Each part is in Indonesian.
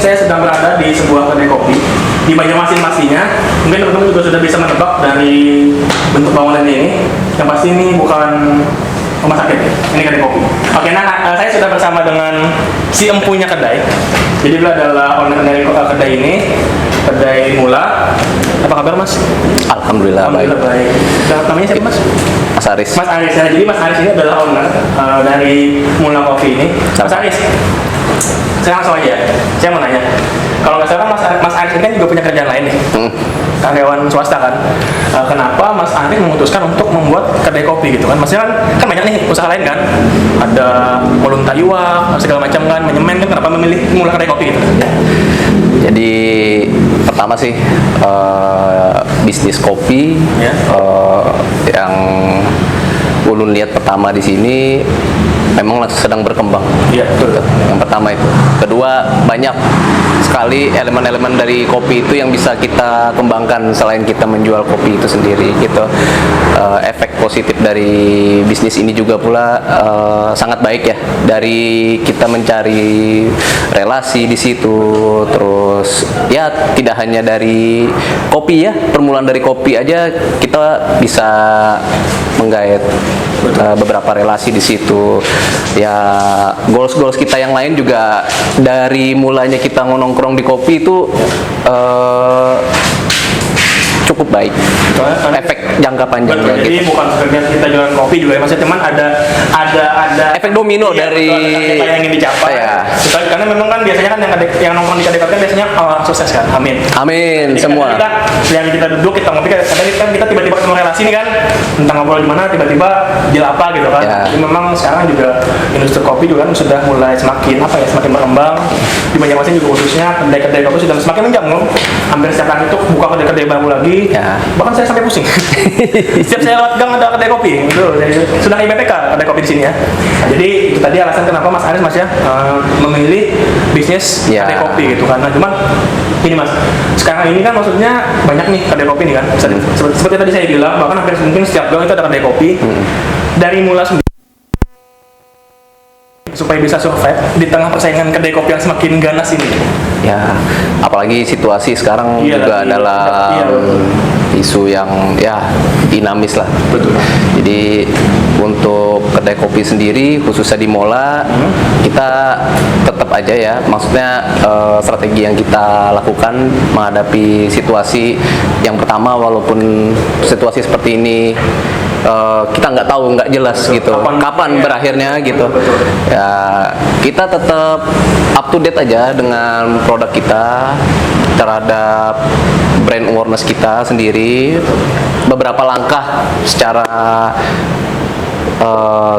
saya sedang berada di sebuah kedai kopi di Banjarmasin pastinya. Mungkin teman-teman juga sudah bisa menebak dari bentuk bangunan ini. Yang pasti ini bukan rumah sakit, ini kedai kopi. Oke, nah saya sudah bersama dengan si empunya kedai. Jadi beliau adalah owner dari kedai ini, kedai Mula. Apa kabar Mas? Alhamdulillah, Alhamdulillah baik. Namanya siapa Mas? Mas Aris. Mas Aris ya. Jadi Mas Aris ini adalah owner dari Mula Coffee ini. Mas Aris, saya langsung aja. Saya mau nanya. Kalau nggak salah Mas Aris ini kan juga punya kerjaan lain nih. Karyawan swasta kan. Kenapa Mas Aris memutuskan untuk membuat kedai kopi gitu kan? Maksudnya kan banyak nih usaha lain kan. Ada Mulun Tayuak, segala macam kan, menyemen kan. Kenapa memilih Mula kedai kopi gitu? Jadi pertama sih bisnis kopi Ya. yang ulun lihat pertama di sini memang sedang berkembang. Iya, betul. Yang pertama itu. Kedua, banyak sekali elemen-elemen dari kopi itu yang bisa kita kembangkan selain kita menjual kopi itu sendiri gitu. Efek positif dari bisnis ini juga pula sangat baik ya, dari kita mencari relasi di situ, terus ya tidak hanya dari kopi ya, permulaan dari kopi aja kita bisa menggait beberapa relasi di situ. Ya goals kita yang lain juga dari mulanya kita nongkrong di kopi itu cukup baik. Efek jangka panjangnya. Betul, jadi gitu. bukan sekedar kita jualan kopi juga ya, maksudnya cuman ada Efek domino iya, dari betul, yang ingin dicapai. Ya. Karena memang kan biasanya kan yang nongkrong di kedai kopi kan biasanya sukses kan. Amin. Amin Jadi semua. Kita yang kita duduk kita ngopi kadang kan kita tiba-tiba ketemu relasi nih kan, tentang ngobrol di mana tiba-tiba deal apa gitu kan. Ya. Jadi memang sekarang juga industri kopi juga kan sudah mulai semakin semakin berkembang. Di Banjarmasin juga khususnya kedai-kedai kopi sudah semakin menjamur. Hampir setiap hari itu buka kedai-kedai baru lagi. Ya. Bahkan saya sampai pusing. Setiap saya lewat gang ada kedai kopi. Betul. Sudah IBPK kedai kopi di sini ya. Nah, jadi itu tadi alasan kenapa Mas Aris ya memilih bisnis Ya. kedai kopi gitu kan. Nah, cuman ini Mas, sekarang ini kan maksudnya banyak nih kedai kopi nih kan. Seperti tadi saya bilang, bahkan hampir mungkin setiap gang itu ada kedai kopi. Dari Mula sendiri supaya bisa survive di tengah persaingan kedai kopi yang semakin ganas ini. Ya, apalagi situasi sekarang Iya, juga lagi, adalah iya, betul. isu yang ya dinamis lah. Betul. Jadi untuk kedai kopi sendiri khususnya di Mola kita tetap aja ya, maksudnya strategi yang kita lakukan menghadapi situasi yang pertama, walaupun situasi seperti ini kita nggak tahu, nggak jelas gitu kapan berakhirnya gitu. Ya kita tetap up to date aja dengan produk kita, terhadap brand awareness kita sendiri. Beberapa langkah secara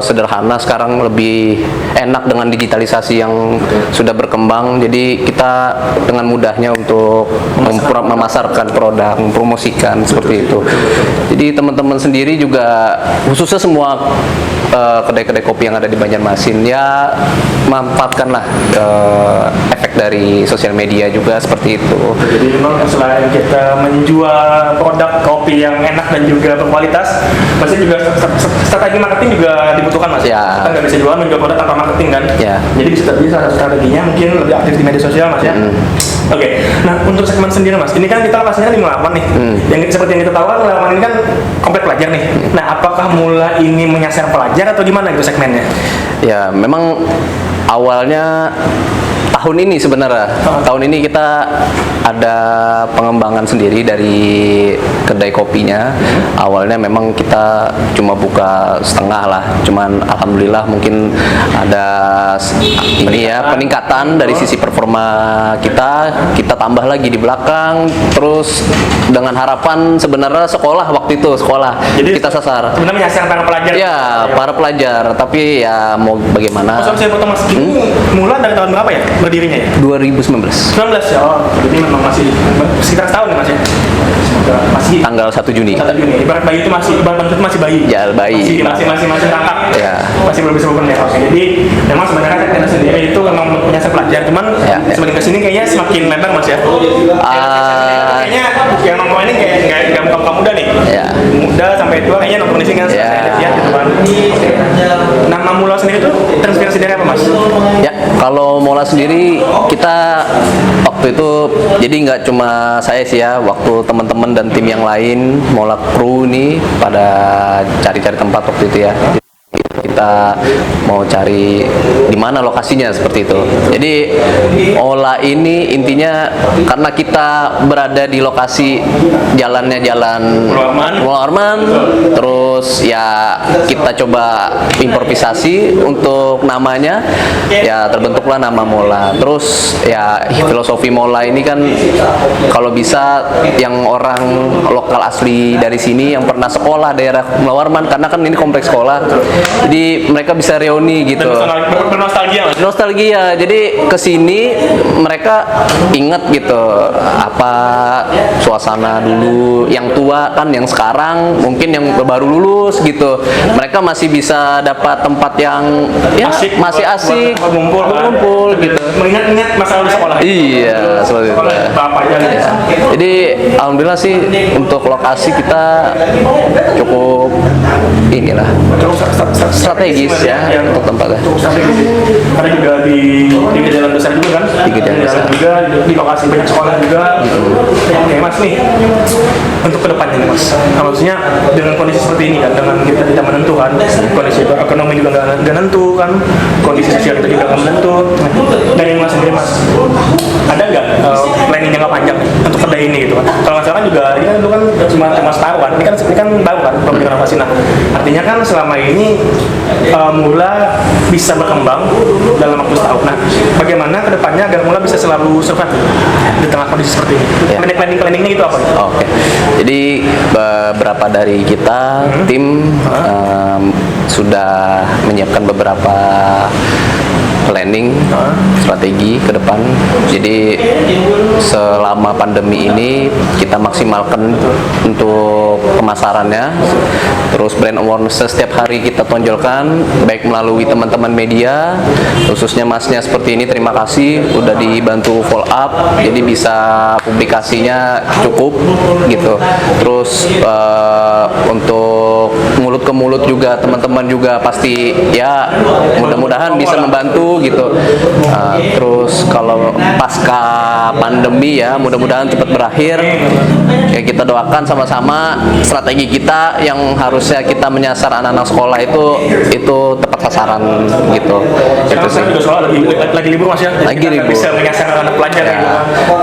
sederhana sekarang lebih enak dengan digitalisasi yang sudah berkembang, jadi kita dengan mudahnya untuk memasarkan produk, mempromosikan seperti itu. Jadi teman-teman sendiri juga khususnya semua kedai-kedai kopi yang ada di Banjarmasin ya manfaatkanlah efek dari sosial media juga seperti itu. Jadi memang selain kita menjual produk kopi yang enak dan juga berkualitas, pasti juga strategi marketing juga dibutuhkan Mas. Ya. Kita nggak bisa jual menjual produk tanpa marketing kan. Ya. Jadi bisa strateginya mungkin lebih aktif di media sosial Mas ya. Oke. Nah untuk segmen sendiri Mas, ini kan kita lokasinya di Melawan nih. Yang seperti yang kita tahu kan Melawan ini kan komplek pelajar nih. Nah apakah Mula ini menyasar pelajar atau gimana gitu segmennya? Ya memang awalnya tahun ini sebenarnya. Tahun ini kita ada pengembangan sendiri dari kedai kopinya. Awalnya memang kita cuma buka setengah lah. Cuman alhamdulillah mungkin ada ini ya peningkatan dari sisi performa kita. Kita tambah lagi di belakang. Terus dengan harapan sebenarnya waktu itu sekolah Jadi kita sasar. Sebenarnya menyasar para pelajar. Ya, para pelajar, tapi ya mau bagaimana? Saya potong Mas, ini Mula dari tahun berapa ya berdirinya ya? 2019. 19 ya, jadi memang masih sekitar setahun ya Mas ya? masih tanggal 1 Juni. 1 Juni. Ibarat bayi itu masih bayi. Ya, bayi. Masih rangkap. Ya. Masih belum bisa bekerja. Oke, jadi memang sebenarnya teknik sendiri itu memang punya pelajar, cuman Ya. semakin kesini kayaknya semakin lebar Mas ya. Kayaknya yang nongkrong ini kayak nggak muka muda nih. Ya. Muda sampai tua kayaknya nongkrong di sini kan. Ya. Ya, gitu kan. Nama Mula sendiri itu terinspirasi dari apa Mas? Ya, kalau Mola sendiri kita waktu itu jadi nggak cuma saya sih ya, waktu teman-teman dan tim yang lain Mola Crew ini pada cari-cari tempat waktu itu ya. Kita mau cari di mana lokasinya seperti itu. Jadi Mola ini intinya karena kita berada di lokasi jalannya jalan Mula Arman, terus ya kita coba improvisasi untuk namanya, ya terbentuklah nama Mola. Terus ya filosofi Mola ini kan kalau bisa yang orang lokal asli dari sini yang pernah sekolah daerah Mula Arman, karena kan ini kompleks sekolah. Jadi mereka bisa reuni gitu. Bernostalgia Mas. Nostalgia. Jadi kesini mereka inget gitu apa suasana dulu, yang tua kan, yang sekarang mungkin yang baru lulus gitu. Mereka masih bisa dapat tempat yang ya, masih asik, buat ngumpul gitu. Mengingat-ingat masa lalu sekolah. Iya, seperti itu. Bapaknya gitu. Jadi alhamdulillah sih untuk lokasi kita cukup inilah strategis ya untuk tempatnya. Cukup strategis sih. Karena juga di jalan besar juga kan. Di jalan besar. juga di lokasi banyak sekolah juga. Oke Mas nih, untuk kedepannya nih Mas. Nah, maksudnya dengan kondisi seperti ini kan, dengan kita tidak menentu kan, kondisi ekonomi juga nggak menentu kan, kondisi sosial kita juga nggak menentu. Dari Mas sendiri Mas, ada nggak planning jangka panjang untuk kedai ini gitu kan? Kalau nggak salah kan juga ini kan itu kan cuma setahun kan, ini kan baru kan pembentukan inovasi. Nah, artinya kan selama ini Mula bisa berkembang dalam waktu setahun. Nah, bagaimana kedepannya agar Mula bisa selalu survive di tengah kondisi seperti ini? Ya. Planningnya itu apa? Oke. Jadi beberapa dari kita tim sudah menyiapkan beberapa planning strategi ke depan. Jadi selama pandemi ini kita maksimalkan untuk pemasarannya, terus brand awareness setiap hari kita tonjolkan baik melalui teman-teman media, khususnya Masnya seperti ini, terima kasih udah dibantu follow up, jadi bisa publikasinya cukup gitu. Terus untuk mulut ke mulut juga teman-teman juga pasti ya mudah-mudahan bisa membantu gitu. Terus kalau pasca pandemi ya mudah-mudahan cepat berakhir. Ya kita doakan sama-sama strategi kita yang harusnya kita menyasar anak-anak sekolah itu tepat sasaran gitu. Itu sih. Juga soal lagi libur Mas ya. Jadi Lagi kita libur. bisa menyasar anak pelajar Ya. gitu.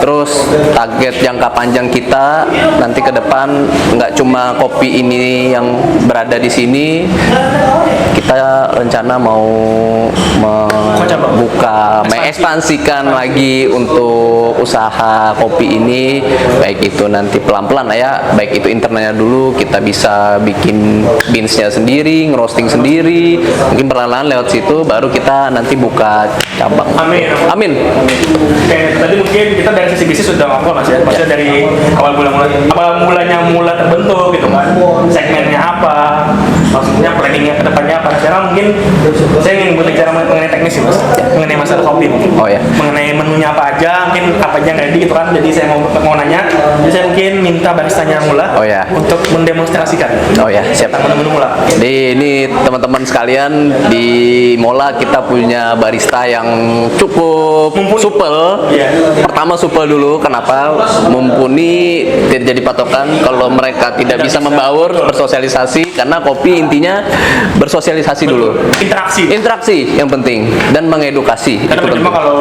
Terus target jangka panjang kita nanti ke depan nggak cuma kopi ini yang berada di sini, kita rencana mau membuka, mengekspansikan lagi untuk usaha kopi ini, baik itu nanti pelan-pelan ya, baik itu internalnya dulu kita bisa bikin beansnya sendiri, ngerosting sendiri, mungkin perlahan-lahan lewat situ baru kita nanti buka cabang. Amin. Amin. Oke, tadi mungkin kita dari sisi bisnis sudah ngobrol Mas ya. Maksudnya dari awal mulanya Mula terbentuk gitu kan. Segmennya apa? Maksudnya planningnya ke depannya apa? Sekarang mungkin saya ingin berbicara mengenai teknis sih Mas. Mengenai masalah kopi mungkin. Oh ya. Mengenai menunya apa aja, mungkin apa aja yang ready gitu kan. Jadi saya mau nanya, jadi saya mungkin minta baristanya Mula Oh ya. untuk mendemonstrasikan Oh ya, siap. tentang menu Mula. Jadi ini teman-teman sekalian di Mola kita punya barista yang cukup supel. Iya. Pertama supel dulu, kenapa? Mumpuni, tidak jadi patokan kalau mereka tidak bisa membaur bersosialisasi, karena kopi intinya bersosialisasi dulu. Interaksi yang penting dan mengedukasi. Karena itu penting. cuma kalau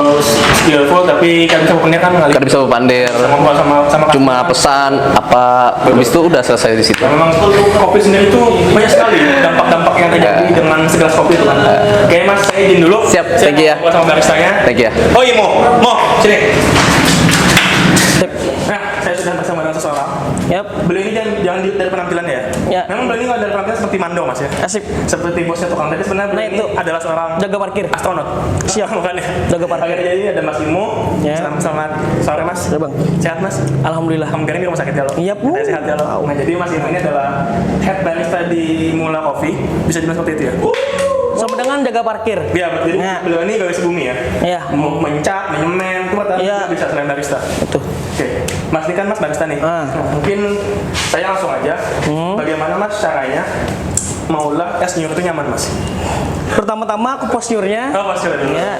skillful tapi kan bisa punya kan nggak Karena bisa berpandir, ngobrol sama cuma pesan apa, habis itu udah selesai di situ. memang kopi sendiri itu banyak sekali dampak-dampak yang terjadi dengan segelas kopi itu kan. Oke Mas, saya izin dulu. Siap, Saya thank you ya. mau ngobrol sama baristanya. Thank you ya. Oh iya, mau sini. Nah, saya sudah bersama dengan seseorang Yap. Beliau ini jangan dilihat dari penampilannya ya. Ya. Memang beliau ini kalau dari penampilan seperti Mando mas ya. Asik. Seperti bosnya tukang tadi sebenarnya beliau Nah, ini itu. adalah seorang Jaga parkir. astronot. Siap. Bukan ya. Jaga parkir. Oke, jadi ada Mas Imo. Ya. Selamat sore mas. Ya, Bang. Sehat mas. Alhamdulillah. Kemungkinan di rumah sakit ya lo. Iya, Bu. Sehat ya lo. Nah jadi Mas Imo ini adalah head barista di Mula Coffee. Bisa dibilang seperti itu ya. Sama dengan jaga parkir. Iya, jadi Nah. beliau ini gawe sebumi ya. Iya. Mau mencat, menyemen, itu kan Iya. bisa selain barista. Itu. Oke, Mas ini kan Mas barista nih. Ah. Nah, mungkin saya langsung aja. Bagaimana Mas caranya maulah es nyur itu nyaman Mas? Pertama-tama aku posturnya. Oh, Mas coba dulu. Ya.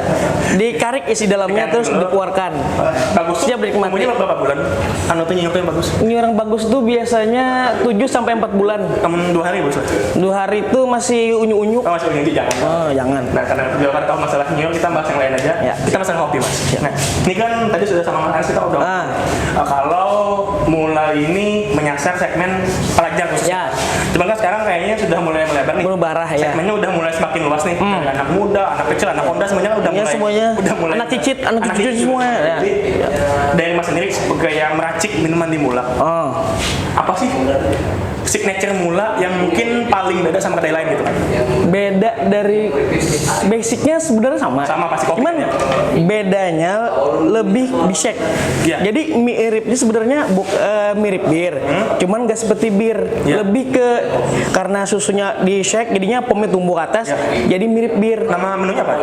Dikarik isi dalamnya Dikarik terus dulu. dikeluarkan. Bagus tuh. Siap dinikmati. Umurnya berapa bulan? Anu tuh nyur yang bagus. Ini orang bagus tuh biasanya 7 sampai 4 bulan. Kamu 2 hari bos. 2 hari itu masih unyu-unyu. Oh, masih ini jangan. Oh, jangan. Nah, karena beliau kan tahu masalah nyur, kita bahas yang lain aja. Ya. Kita masalah kopi mas. Ya. Nah, ini kan tadi sudah sama Mas Aris kita udah. Kalau mulai ini menyasar segmen pelajar khususnya. Ya. Cuman kan sekarang kayaknya sudah mulai melebar nih. Berbarah, ya. Segmennya udah mulai semakin luas nih. Dari anak muda, anak kecil, anak Honda semuanya kan udah Ya, mulai. semuanya. Udah mulai. Anak cicit, anak cucu semua, ya. Jadi, dari Mas sendiri sebagai yang meracik minuman di Mula, Oh. apa sih signature Mula yang mungkin paling beda sama kedai lain gitu kan? Beda dari basicnya sebenarnya sama. Sama, pasti kopi Cuman ya. bedanya lebih di shake. Iya. Jadi miripnya sebenarnya mirip bir, cuman nggak seperti bir. Iya. Lebih ke karena susunya di shake, jadinya pomnya tumbuh ke atas, Iya. jadi mirip bir. Nama menunya apa?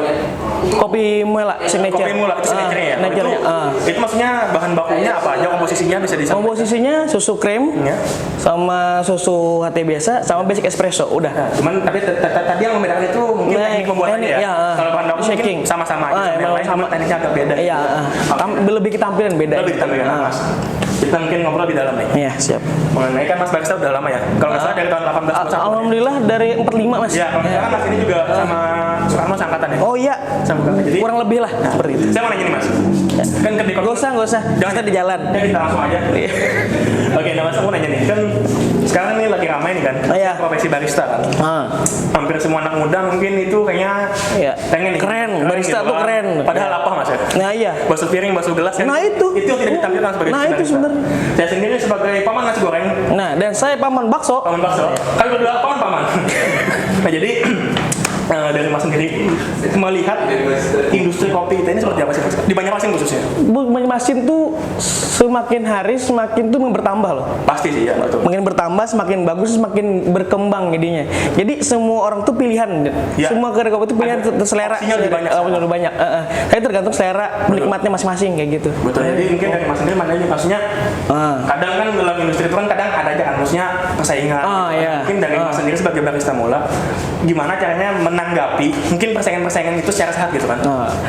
Kopi Mula signature. Kopi Mula itu signature-nya ya? Signature-nya, Itu maksudnya bahan bakunya apa aja, komposisinya bisa disampaikan? Komposisinya susu krim, Ya. sama susu latte biasa, sama basic espresso. Udah. Cuman tapi tadi yang membedakan itu mungkin Nah, teknik pembuatannya teknik, ya. ya, Kalau bahan baku shaking. mungkin sama-sama aja. Ah, Yang memang lain sama. cuma tekniknya agak beda. Iya, lebih ketampilan beda. Lebih kita pegang Ah. mas. Kita mungkin ngobrol di dalam nih. Iya, siap. Mengenai kan Mas Barista udah lama ya. Kalau nggak salah dari tahun 1891. Alhamdulillah dari 45 mas. Ya, kalau nggak salah Mas ini juga sama Soekarno seangkatan ya. Oh iya, Sama Jadi kurang lebih lah seperti itu. saya mau nanya nih Mas. Kan kedai kopi. Gak usah. Kita di jalan. Ya kita langsung aja. Oke, nah Mas aku nanya nih, kan sekarang nih lagi ramai nih kan, Iya. profesi barista kan. Ah, Hampir semua anak muda mungkin itu kayaknya iya. pengen nih. Keren, barista tuh kan. keren. Padahal apa Mas ya? Nah iya. Basuh piring, basuh gelas kan? Nah, itu. Itu yang tidak ditampilkan sebagai Nah, barista. itu sebenarnya. Saya sendiri sebagai paman nasi goreng, Nah, dan saya paman bakso. paman bakso. Kami berdua paman. Nah jadi dari Mas sendiri melihat industri kopi kita ini seperti apa sih Mas? Di Banjarmasin khususnya? Banjarmasin tuh semakin hari semakin tuh bertambah loh. Pasti sih ya betul. Makin bertambah, semakin bagus, semakin berkembang jadinya. Jadi semua orang tuh pilihan. Ya. Semua kedai kopi itu pilihan selera. Opsinya lebih banyak Lebih banyak. Tapi tergantung selera penikmatnya masing-masing kayak gitu. Betul. Jadi mungkin dari Mas sendiri mana maksudnya Ah. kadang kan dalam industri itu kan kadang ada aja kan maksudnya persaingan. Ah, gitu. iya. Mungkin dari Mas sendiri sebagai barista Mula, gimana caranya menanggapi mungkin persaingan-persaingan itu secara sehat gitu kan?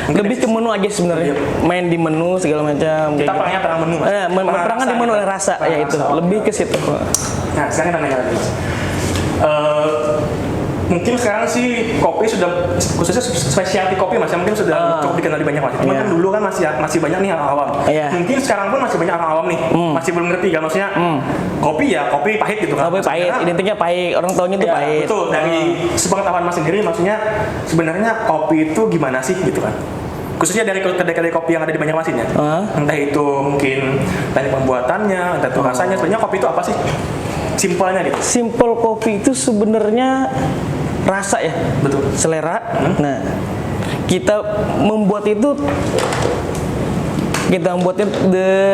Mungkin Lebih dari ke menu aja sebenarnya. Main di menu segala macam. kita kayak perangnya perang menu Mas. gitu. Perangan di menu gitu. rasa Perang ya itu. rasa. Lebih ke situ. Nah, sekarang kita nanya lagi Mas. Mungkin sekarang sih kopi sudah khususnya specialty kopi Mas, yang mungkin sudah cukup dikenal di banyak Mas. Cuman Iya. kan dulu kan masih banyak nih orang awam. Iya. Mungkin sekarang pun masih banyak orang awam nih, masih belum ngerti kan maksudnya kopi ya kopi pahit gitu kan. Kopi pahit, Maksudnya, identiknya pahit. Orang taunya tuh ya, pahit. betul. Dari sepengetahuan Mas sendiri maksudnya sebenarnya kopi itu gimana sih gitu kan? Khususnya dari kedai-kedai kopi yang ada di Banjarmasin ya. Entah itu mungkin teknik pembuatannya, entah itu rasanya. Sebenarnya kopi itu apa sih? Simpelnya gitu. Simple kopi itu sebenarnya rasa ya, Betul. selera. Nah, kita membuatnya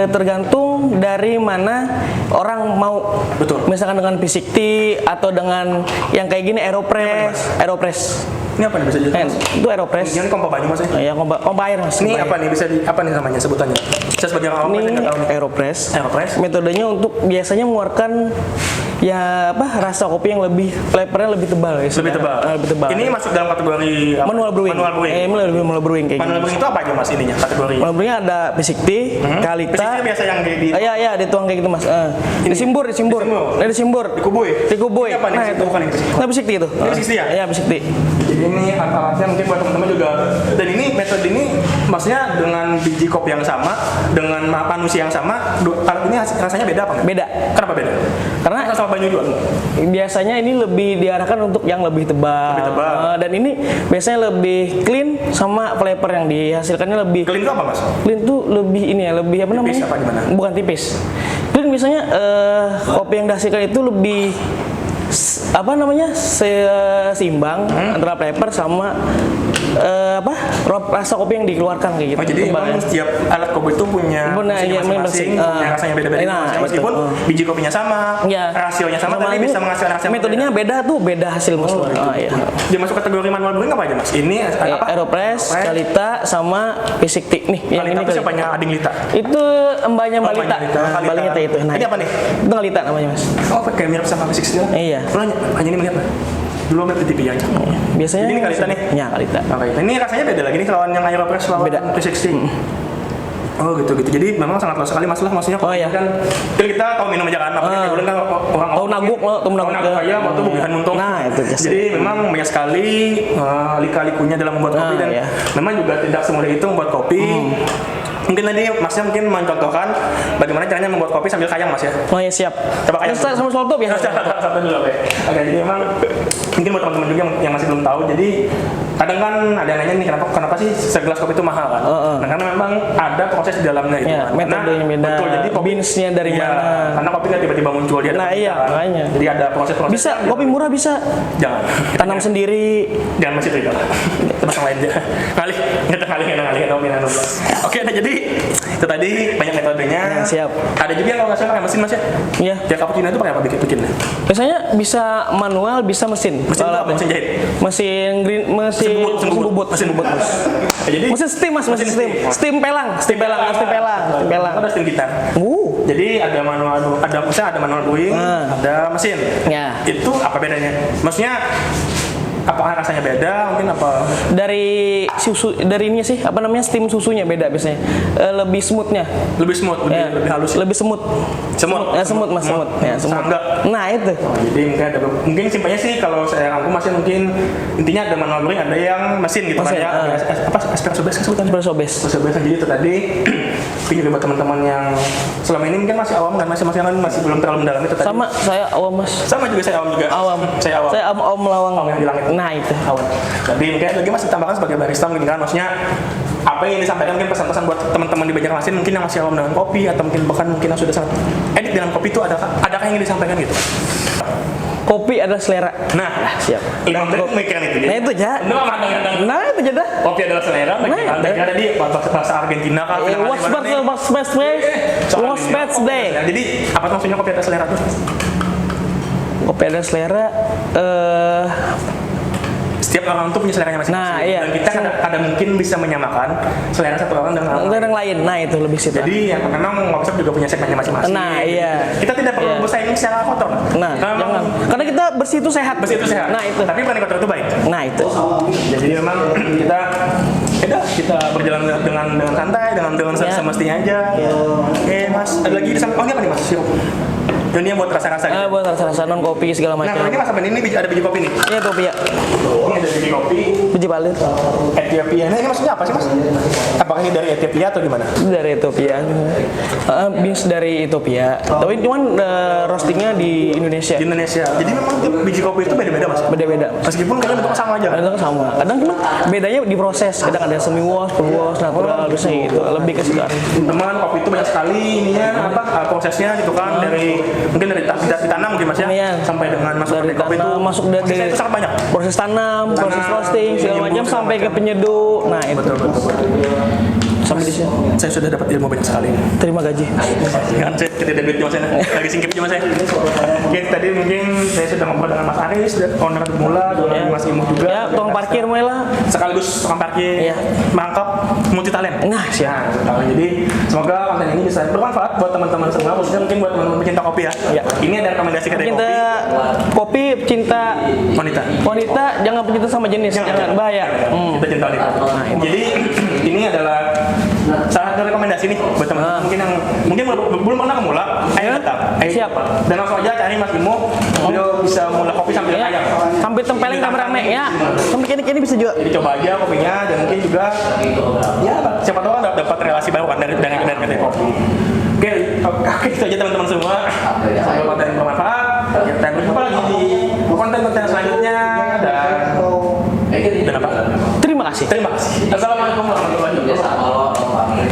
tergantung dari mana orang mau. Betul. Misalkan dengan basic tea atau dengan yang kayak gini Aeropress. Ini apa nih bisa jelaskan? Itu Aeropress. Ini kompa banyu Mas ya? Ya, kompa air Mas. Ini kompa apa air. nih bisa apa nih namanya sebutannya? Saya sebagai orang awam Ini saya nggak tahu nih. Aeropress. Aeropress. Metodenya untuk biasanya mengeluarkan ya rasa kopi yang flavornya lebih tebal ya. Lebih tebal. Lebih tebal. Ini masuk dalam kategori apa? Manual brewing. Manual brewing. Manual brewing kayak Manual gitu. brewing itu apa aja Mas ininya kategori? Manual brewing ada basic tea, kalita. Basicnya biasa yang di Iya, dituang kayak gitu Mas. Disimbur. Disimbur. Nah, disimbur. Dikubui? Dikubui. Ini apa nih? Nah, itu. Bukan ini. Nah, basic tea itu. Ini basic tea ya? Iya, basic tea. Jadi ini alat-alatnya mungkin buat teman-teman juga. Dan ini metode ini maksudnya dengan biji kopi yang sama, dengan manusia yang sama, alat ini rasanya beda apa enggak? Beda. Kenapa beda? Karena Sama banyu juga. biasanya ini lebih diarahkan untuk yang lebih tebal. Lebih tebal. Dan ini biasanya lebih clean sama flavor yang dihasilkannya lebih Clean itu apa Mas? clean tuh lebih ini ya, lebih apa namanya? Tipis apa gimana? Bukan tipis. Dan misalnya kopi yang dihasilkan itu lebih seimbang antara flavor sama rasa kopi yang dikeluarkan kayak gitu. Oh, jadi memang setiap alat kopi itu punya masing-masing, punya rasanya beda-beda. Meskipun biji kopinya sama, rasionya sama, tapi bisa menghasilkan hasil. Metodenya beda hasil mas. Iya. Dia masuk kategori manual brewing apa aja mas? Ini apa? Aeropress, Kalita, sama Pisik nih. Yang ini siapanya Ading Lita? Itu mbaknya Mbak Lita. Mbak Lita itu. Nah, ini apa nih? Itu Kalita namanya mas. Oh, kayak mirip sama Pisik sih. Iya. Lo hanya ini melihat dulu lihat di TV aja. Biasanya jadi ini Kalita nih. Ya, Kalita. Oke. Ini rasanya beda lagi nih lawan yang Aeropress lawan P60. Oh gitu. Jadi memang sangat luas sekali masalah maksudnya kan kita tahu minum aja kan. Apalagi kayak kan orang tahu naguk aja waktu bukan untung. Nah, itu jadi memang banyak sekali lika-likunya dalam membuat kopi dan memang juga tidak semudah itu membuat kopi. Mungkin tadi masnya mencontohkan bagaimana caranya membuat kopi sambil kayang mas ya. Oh ya siap. Coba kayang. Start sama salto ya. Satu dulu oke. Oke, jadi memang mungkin buat teman-teman juga yang masih belum tahu. Jadi kadang kan ada yang nanya nih kenapa sih segelas kopi itu mahal kan? Nah karena memang ada proses di dalamnya itu. Ya, metodenya beda. Betul. Jadi beans-nya dari mana? Karena kopi nggak tiba-tiba muncul dia. Nah iya makanya. Jadi ada proses-proses. Bisa kopi murah bisa. Jangan. Tanam sendiri. Jangan masih itu. Tempat yang lain aja. Ngalih. Oke, nah jadi itu tadi banyak metodenya. Siap. Ada juga yang kalau nggak salah pakai mesin mas ya? Iya. Ya cappuccino itu pakai apa bikinnya? Biasanya bisa manual, bisa mesin. Mesin apa? Mesin jahit? Mesin bubut. Jadi mesin steam mas, mesin steam. Steam pelang. Ada steam gitar. Jadi ada manual brewing, ada mesin. Ya. Itu apa bedanya? Maksudnya apakah rasanya beda? Mungkin apa? Dari ininya sih, steam susunya beda biasanya. Lebih smoothnya. Lebih smooth, lebih halus. Lebih semut. Semut. Semut. Enggak. Nah, itu. Jadi mungkin simpelnya sih kalau saya aku masih mungkin intinya ada manual brewing, ada yang mesin gitu kan ya. Espresso base sebutan. Espresso base. Jadi itu tadi juga buat teman-teman yang selama ini mungkin masih awam dan masih belum terlalu mendalam itu tadi. Sama saya awam mas. Sama juga saya awam juga. Saya awam lawang. Awam yang di langit. Nah itu. Awam. Jadi mungkin lagi mas ditambahkan sebagai barista mungkin kan maksudnya apa yang disampaikan mungkin pesan-pesan buat teman-teman di Banjarmasin mungkin yang masih awam dengan kopi atau mungkin yang sudah sangat edik dengan kopi itu adakah yang disampaikan gitu? Kopi adalah selera. Nah, siap. Pemikiran itu. Nah itu aja. Nah itu aja dah. Kopi adalah selera. Nah, tadi bahasa Argentina kan. What's best day? Jadi apa maksudnya kopi adalah selera tuh? Kopi adalah selera. Setiap orang tuh punya seleranya masing-masing. Nah, iya. Dan kita ada mungkin bisa menyamakan selera satu orang dengan orang lain. Nah, itu lebih situ. Jadi yang memang Ngopi Shop juga punya segmennya masing-masing. Nah, iya. Kita tidak perlu bersaing secara kotor. Nah, jangan. Karena kita bersih itu sehat. Nah, itu. Tapi bukan kotor itu baik. Nah, itu. Jadi memang kita berjalan dengan santai, dengan semestinya aja. Oke, Mas. Ada lagi di samping. Ini apa nih, Mas? Dan dia buat rasa-rasa gitu. Buat rasa-rasa non kopi segala macam. Nah, ini Mas ini ada biji kopi nih. Iya, kopi ya. Ini ada biji kopi. Biji palit. Ethiopia. Nah, ini maksudnya apa sih, Mas? Apakah ini dari Ethiopia atau gimana? Dari Ethiopia. Beans dari Ethiopia. Tapi cuman roastingnya di Indonesia. Di Indonesia. Jadi memang biji kopi itu beda-beda, Mas. Beda-beda. Meskipun kadang bentuknya sama aja. Kadang sama. Kadang cuma bedanya di proses. Kadang ada semi wash, full wash, natural, biasanya gitu. Lebih ke situ. Teman kopi itu banyak sekali ininya prosesnya gitu kan mungkin dari ditanam mungkin mas ya sampai dengan masuk dari kopi itu masuk dari itu sangat banyak proses tanam, proses roasting segala macam sampai ke penyeduh. Nah itu betul. sampai di sini. Saya sudah dapat ilmu banyak sekali. Terima gaji. Kan saya tidak duit cuma saya lagi singkip cuma saya. Oke tadi mungkin saya sudah ngobrol dengan Mas Aris, owner Mula, dengan Mas Imuk juga. Ya tukang parkir mulai lah. Sekaligus tukang parkir, mangkap, multi talent. Nah siap. Jadi semoga konten ini bisa bermanfaat buat teman-teman semua, khususnya mungkin buat teman-teman pecinta kopi ya. Ini ada rekomendasi kedai kopi. Kopi cinta wanita. Wanita jangan pecinta sama jenis, jangan bahaya. Kita cinta wanita. Nah, jadi ini adalah salah satu rekomendasi nih buat teman-teman mungkin belum pernah ke Mula. Ayo datang. Siap. Dan langsung aja cari Mas Imo. Beliau bisa Mula kopi sambil ayam. Sambil tempelin rame-rame ya. Sampai kini bisa juga. Jadi coba aja kopinya dan mungkin juga ya siapa tahu kan dapat relasi baru kan dari kedai kopi. Oke, itu aja teman-teman.